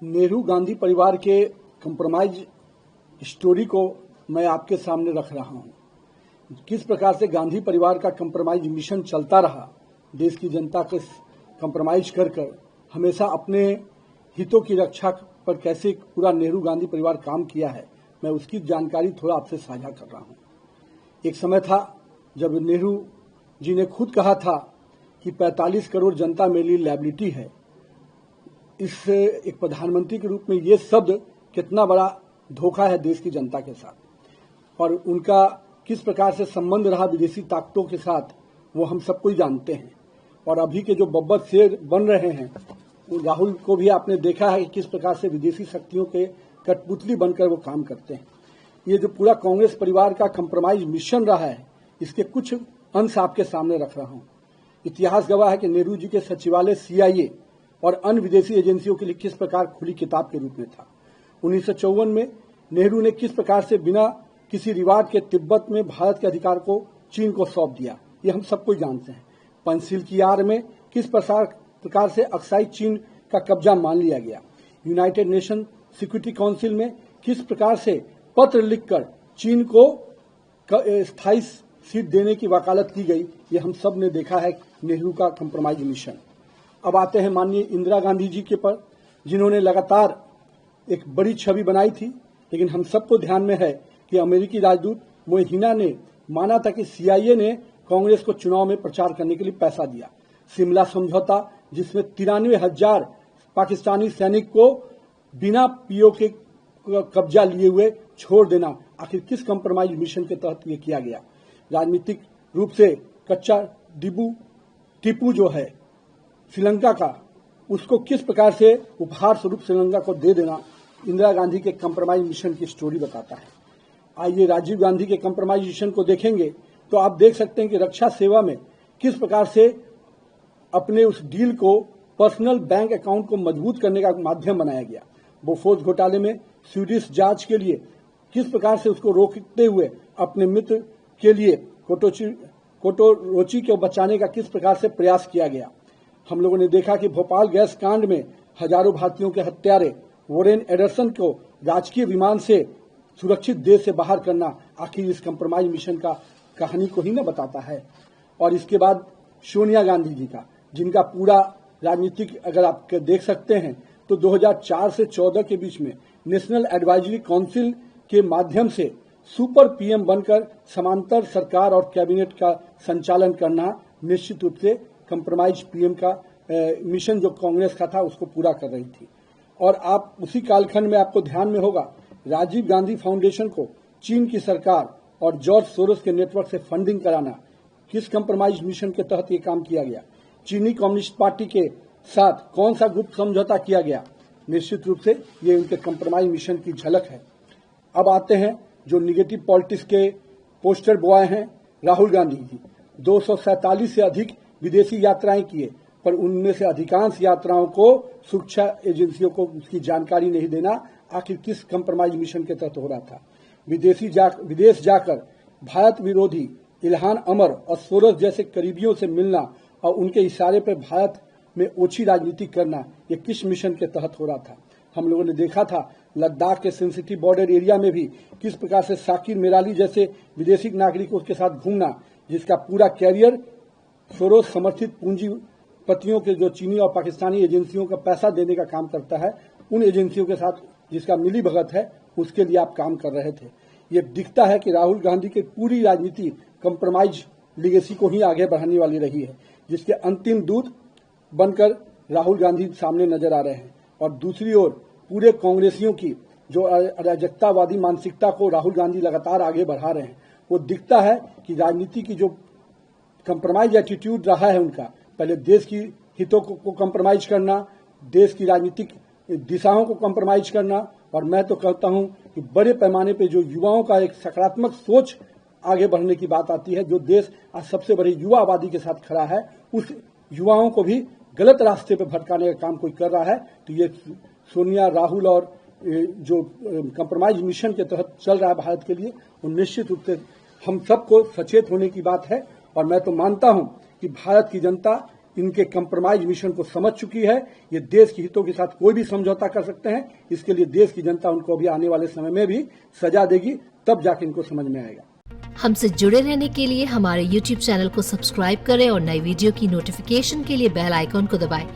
नेहरू गांधी परिवार के compromise story को मैं आपके सामने रख रहा हूं। किस प्रकार से गांधी परिवार का कंप्रोमाइज मिशन चलता रहा, देश की जनता के कंप्रोमाइज कर हमेशा अपने हितों की रक्षा पर कैसे पूरा नेहरू गांधी परिवार काम किया है, मैं उसकी जानकारी थोड़ा आपसे साझा कर रहा हूं। एक समय था जब नेहरू जी ने खुद कहा था कि 45 करोड़ जनता मेरे लिए लायबिलिटी है। इस एक प्रधानमंत्री के रूप में ये शब्द कितना बड़ा धोखा है देश की जनता के साथ, और उनका किस प्रकार से संबंध रहा विदेशी ताकतों के साथ वो हम सबको ही जानते हैं। और अभी के जो बब्बर शेर बन रहे हैं, राहुल को भी आपने देखा है कि किस प्रकार से विदेशी शक्तियों के कठपुतली बनकर वो काम करते हैं। ये जो पूरा कांग्रेस परिवार का कंप्रोमाइज मिशन रहा है, इसके कुछ अंश आपके सामने रख रहा हूं। इतिहास गवाह है कि नेहरू जी के सचिवालय CIA और अन्य विदेशी एजेंसियों के लिए किस प्रकार खुली किताब के रूप में था। 1954 में नेहरू ने किस प्रकार से बिना किसी रिवाज के तिब्बत में भारत के अधिकार को चीन को सौंप दिया, ये हम सबको जानते हैं। पंचशील की आड़ में किस प्रकार से अक्साई चीन का कब्जा मान लिया गया। यूनाइटेड नेशन सिक्योरिटी काउंसिल में किस प्रकार से पत्र लिखकर चीन को स्थायी सीट देने की वकालत की गई, ये हम सब ने देखा है नेहरू का कंप्रोमाइज मिशन। अब आते हैं माननीय इंदिरा गांधी जी के पर, जिन्होंने लगातार एक बड़ी छवि बनाई थी। लेकिन हम सबको ध्यान में है कि अमेरिकी राजदूत मोहिना ने माना था कि CIA ने कांग्रेस को चुनाव में प्रचार करने के लिए पैसा दिया। शिमला समझौता, जिसमें 93,000 पाकिस्तानी सैनिक को बिना PO के कब्जा लिए हुए छोड़ देना, आखिर किस कंप्रोमाइज मिशन के तहत ये किया गया। राजनीतिक रूप से कच्चा टीपू जो है श्रीलंका का, उसको किस प्रकार से उपहार स्वरूप श्रीलंका को दे देना, इंदिरा गांधी के कंप्रोमाइज मिशन की स्टोरी बताता है। आइए राजीव गांधी के कंप्रोमाइज मिशन को देखेंगे तो आप देख सकते हैं कि रक्षा सेवा में किस प्रकार से अपने उस डील को पर्सनल बैंक अकाउंट को मजबूत करने का माध्यम बनाया गया। बोफोर्स घोटाले में स्वीडिश जांच के लिए किस प्रकार से उसको रोकते हुए अपने मित्र के लिए कोटोरोची को बचाने का किस प्रकार से प्रयास किया गया। हम लोगों ने देखा कि भोपाल गैस कांड में हजारों भारतीयों के हत्यारे वॉरेन एडरसन को राजकीय विमान से सुरक्षित देश से बाहर करना, आखिर इस कंप्रोमाइज मिशन का कहानी को ही न बताता है। और इसके बाद सोनिया गांधी जी का, जिनका पूरा राजनीतिक अगर आप देख सकते हैं तो 2004 से 14 के बीच में नेशनल एडवाइजरी काउंसिल के माध्यम से सुपर PM बनकर समांतर सरकार और कैबिनेट का संचालन करना निश्चित रूप से कंप्रोमाइज PM का मिशन जो कांग्रेस का था उसको पूरा कर रही थी। और आप उसी कालखंड में आपको ध्यान में होगा, राजीव गांधी फाउंडेशन को चीन की सरकार और जॉर्ज सोरोस के नेटवर्क से फंडिंग कराना, किस कंप्रोमाइज मिशन के तहत ये काम किया गया। चीनी कम्युनिस्ट पार्टी के साथ कौन सा गुप्त समझौता किया गया, निश्चित रूप से ये उनके कंप्रोमाइज मिशन की झलक है। अब आते हैं जो निगेटिव पॉलिटिक्स के पोस्टर बॉय हैं, राहुल गांधी जी 247 से अधिक विदेशी यात्राएं किए, पर उनमें से अधिकांश यात्राओं को सुरक्षा एजेंसियों को उसकी जानकारी नहीं देना, आखिर किस कंप्रोमाइज मिशन के तहत हो रहा था। विदेश जाकर भारत विरोधी इल्हान अमर और सोरस जैसे करीबियों से मिलना और उनके इशारे पर भारत में ओछी राजनीति करना, ये किस मिशन के तहत हो रहा था। हम लोगों ने देखा था लद्दाख के सेंसिटिव बॉर्डर एरिया में भी किस प्रकार से साकिर मेराली जैसे विदेशी नागरिकों के साथ घूमना, जिसका पूरा कैरियर सोरोस समर्थित पूंजीपतियों के जो चीनी और पाकिस्तानी एजेंसियों का पैसा देने का काम करता है, उन एजेंसियों के साथ जिसका मिली भगत है, उसके लिए आप काम कर रहे थे। ये दिखता है कि राहुल गांधी की पूरी राजनीति कंप्रोमाइज लीगेसी को ही आगे बढ़ाने वाली रही है, जिसके अंतिम दूत बनकर राहुल गांधी सामने नजर आ रहे हैं। और दूसरी ओर पूरे कांग्रेसियों की जो अराजकतावादी मानसिकता को राहुल गांधी लगातार आगे बढ़ा रहे हैं, वो दिखता है कि राजनीति की जो कंप्रोमाइज एटीट्यूड रहा है उनका, पहले देश की हितों को कंप्रोमाइज करना, देश की राजनीतिक दिशाओं को कंप्रोमाइज करना, और मैं तो कहता हूं कि बड़े पैमाने पे जो युवाओं का एक सकारात्मक सोच आगे बढ़ने की बात आती है, जो देश आज सबसे बड़ी युवा आबादी के साथ खड़ा है, उस युवाओं को भी गलत रास्ते पर भटकाने का काम कोई कर रहा है। तो ये सोनिया, राहुल और जो कंप्रोमाइज मिशन के तहत चल रहा है भारत के लिए, वो निश्चित रूप से हम सबको सचेत होने की बात है। और मैं तो मानता हूं कि भारत की जनता इनके कंप्रोमाइज मिशन को समझ चुकी है। ये देश के हितों के साथ कोई भी समझौता कर सकते हैं। इसके लिए देश की जनता उनको अभी आने वाले समय में भी सजा देगी, तब जाके इनको समझ में आएगा। हमसे जुड़े रहने के लिए हमारे YouTube चैनल को सब्सक्राइब करें और नई वीडियो की नोटिफिकेशन के लिए बेल आइकॉन को दबाएं।